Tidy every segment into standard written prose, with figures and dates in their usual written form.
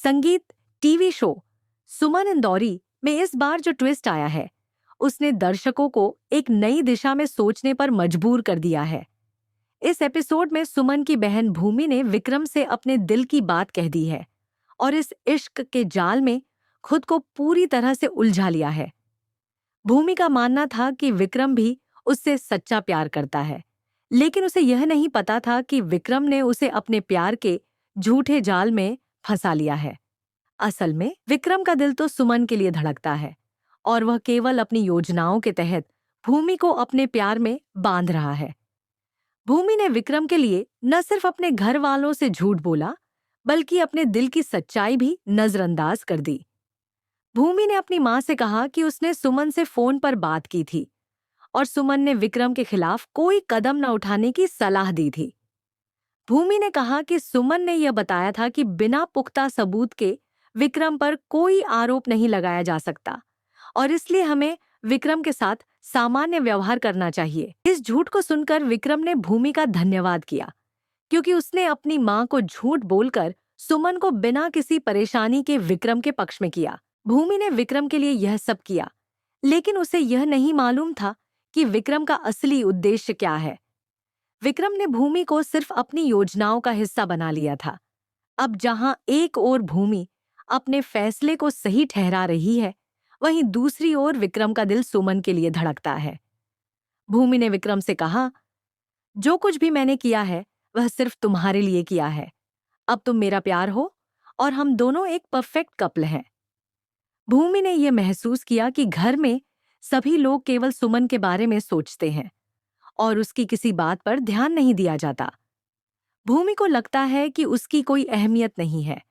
संगीत TV show सुमन इंदौरी में इस बार जो ट्विस्ट आया है उसने दर्शकों को एक नई दिशा में सोचने पर मजबूर कर दिया है। इस एपिसोड में सुमन की बहन भूमि ने विक्रम से अपने दिल की बात कह दी है और इस इश्क के जाल में खुद को पूरी तरह से उलझा लिया है। भूमि का मानना था कि विक्रम भी उससे सच्चा प्यार करता है, लेकिन उसे यह नहीं पता था कि विक्रम ने उसे अपने प्यार के झूठे जाल में फंसा लिया है। असल में विक्रम का दिल तो सुमन के लिए धड़कता है और वह केवल अपनी योजनाओं के तहत भूमि को अपने प्यार में बांध रहा है। भूमि ने विक्रम के लिए न सिर्फ अपने घर वालों से झूठ बोला, बल्कि अपने दिल की सच्चाई भी नजरअंदाज कर दी। भूमि ने अपनी मां से कहा कि उसने सुमन से फोन पर बात की थी और सुमन ने विक्रम के खिलाफ कोई कदम न उठाने की सलाह दी थी। भूमि ने कहा कि सुमन ने यह बताया था कि बिना पुख्ता सबूत के विक्रम पर कोई आरोप नहीं लगाया जा सकता और इसलिए हमें विक्रम के साथ सामान्य व्यवहार करना चाहिए। इस झूठ को सुनकर विक्रम ने भूमि का धन्यवाद किया, क्योंकि उसने अपनी मां को झूठ बोलकर सुमन को बिना किसी परेशानी के विक्रम के पक्ष में किया। भूमि ने विक्रम के लिए यह सब किया, लेकिन उसे यह नहीं मालूम था कि विक्रम का असली उद्देश्य क्या है। विक्रम ने भूमि को सिर्फ अपनी योजनाओं का हिस्सा बना लिया था। अब जहां एक ओर भूमि अपने फैसले को सही ठहरा रही है, वहीं दूसरी ओर विक्रम का दिल सुमन के लिए धड़कता है। भूमि ने विक्रम से कहा, जो कुछ भी मैंने किया है वह सिर्फ तुम्हारे लिए किया है। अब तुम मेरा प्यार हो और हम दोनों एक परफेक्ट कपल हैं। भूमि ने यह महसूस किया कि घर में सभी लोग केवल सुमन के बारे में सोचते हैं और उसकी किसी बात पर ध्यान नहीं दिया जाता। भूमि को लगता है कि उसकी कोई अहमियत नहीं है,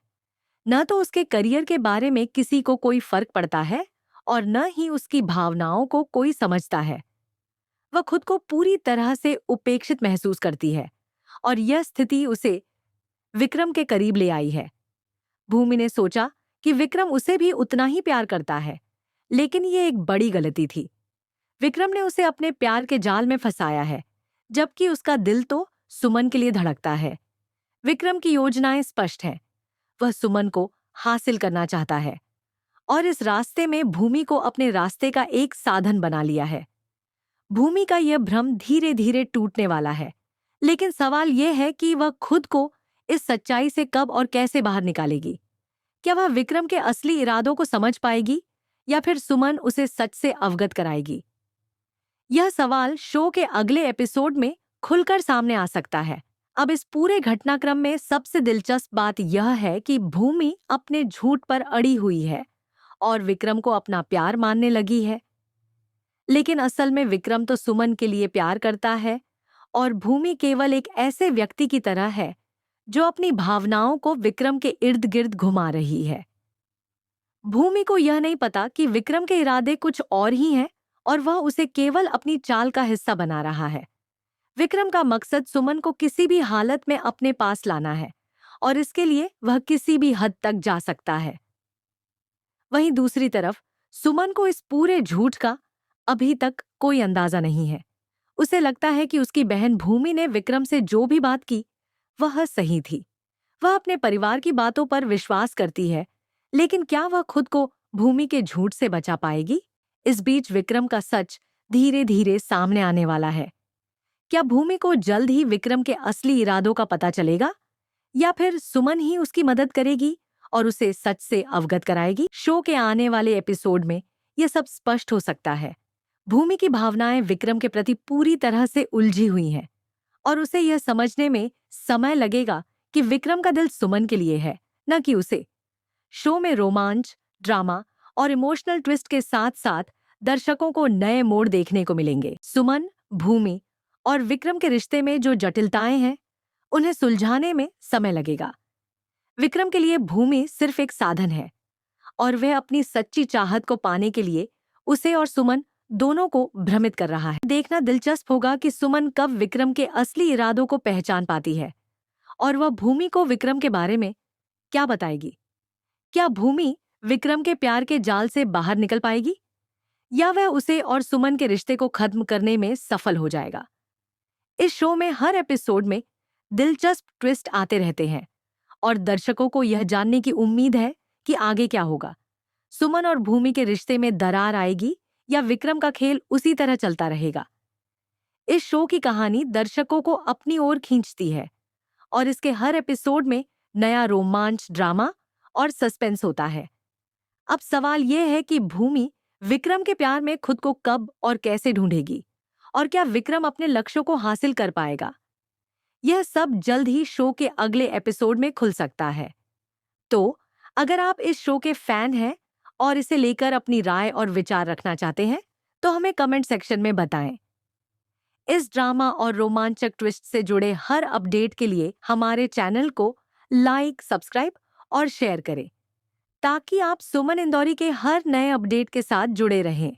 न तो उसके करियर के बारे में किसी को कोई फर्क पड़ता है और न ही उसकी भावनाओं को कोई समझता है। वह खुद को पूरी तरह से उपेक्षित महसूस करती है और यह स्थिति उसे विक्रम के करीब ले आई है। भूमि ने सोचा कि विक्रम उसे भी उतना ही प्यार करता है, लेकिन यह एक बड़ी गलती थी। विक्रम ने उसे अपने प्यार के जाल में फंसाया है, जबकि उसका दिल तो सुमन के लिए धड़कता है। विक्रम की योजनाएं स्पष्ट हैं। वह सुमन को हासिल करना चाहता है और इस रास्ते में भूमि को अपने रास्ते का एक साधन बना लिया है। भूमि का यह भ्रम धीरे धीरे टूटने वाला है, लेकिन सवाल यह है कि वह खुद को इस सच्चाई से कब और कैसे बाहर निकालेगी। क्या वह विक्रम के असली इरादों को समझ पाएगी या फिर सुमन उसे सच से अवगत कराएगी? यह सवाल शो के अगले एपिसोड में खुलकर सामने आ सकता है। अब इस पूरे घटनाक्रम में सबसे दिलचस्प बात यह है कि भूमि अपने झूठ पर अड़ी हुई है और विक्रम को अपना प्यार मानने लगी है। लेकिन असल में विक्रम तो सुमन के लिए प्यार करता है और भूमि केवल एक ऐसे व्यक्ति की तरह है जो अपनी भावनाओं को विक्रम के इर्द गिर्द घुमा रही है। भूमि को यह नहीं पता कि विक्रम के इरादे कुछ और ही हैं और वह उसे केवल अपनी चाल का हिस्सा बना रहा है। विक्रम का मकसद सुमन को किसी भी हालत में अपने पास लाना है और इसके लिए वह किसी भी हद तक जा सकता है। वहीं दूसरी तरफ सुमन को इस पूरे झूठ का अभी तक कोई अंदाजा नहीं है। उसे लगता है कि उसकी बहन भूमि ने विक्रम से जो भी बात की वह सही थी। वह अपने परिवार की बातों पर विश्वास करती है, लेकिन क्या वह खुद को भूमि के झूठ से बचा पाएगी? इस बीच विक्रम का सच धीरे धीरे सामने आने वाला है। क्या भूमि को जल्द ही विक्रम के असली इरादों का पता चलेगा या फिर सुमन ही उसकी मदद करेगी और उसे सच से अवगत कराएगी? शो के आने वाले एपिसोड में यह सब स्पष्ट हो सकता है। भूमि की भावनाएं विक्रम के प्रति पूरी तरह से उलझी हुई हैं और उसे यह समझने में समय लगेगा कि विक्रम का दिल सुमन के लिए है, न कि उसे। शो में रोमांच, ड्रामा और इमोशनल ट्विस्ट के साथ साथ दर्शकों को नए मोड़ देखने को मिलेंगे। सुमन, भूमि और विक्रम के रिश्ते में जो जटिलताएं हैं, उन्हें सुलझाने में समय लगेगा। विक्रम के लिए भूमि सिर्फ एक साधन है और वह अपनी सच्ची चाहत को पाने के लिए उसे और सुमन दोनों को भ्रमित कर रहा है। देखना दिलचस्प होगा कि सुमन कब विक्रम के असली इरादों को पहचान पाती है और वह भूमि को विक्रम के बारे में क्या बताएगी। क्या भूमि विक्रम के प्यार के जाल से बाहर निकल पाएगी या वह उसे और सुमन के रिश्ते को खत्म करने में सफल हो जाएगा? इस शो में हर एपिसोड में दिलचस्प ट्विस्ट आते रहते हैं और दर्शकों को यह जानने की उम्मीद है कि आगे क्या होगा। सुमन और भूमि के रिश्ते में दरार आएगी या विक्रम का खेल उसी तरह चलता रहेगा। इस शो की कहानी दर्शकों को अपनी ओर खींचती है और इसके हर एपिसोड में नया रोमांच, ड्रामा और सस्पेंस होता है। अब सवाल यह है कि भूमि विक्रम के प्यार में खुद को कब और कैसे ढूंढेगी और क्या विक्रम अपने लक्ष्यों को हासिल कर पाएगा। यह सब जल्द ही शो के अगले एपिसोड में खुल सकता है। तो अगर आप इस शो के फैन हैं और इसे लेकर अपनी राय और विचार रखना चाहते हैं तो हमें कमेंट सेक्शन में बताएं। इस ड्रामा और रोमांचक ट्विस्ट से जुड़े हर अपडेट के लिए हमारे चैनल को लाइक, सब्सक्राइब और शेयर करें ताकि आप सुमन इंदौरी के हर नए अपडेट के साथ जुड़े रहें।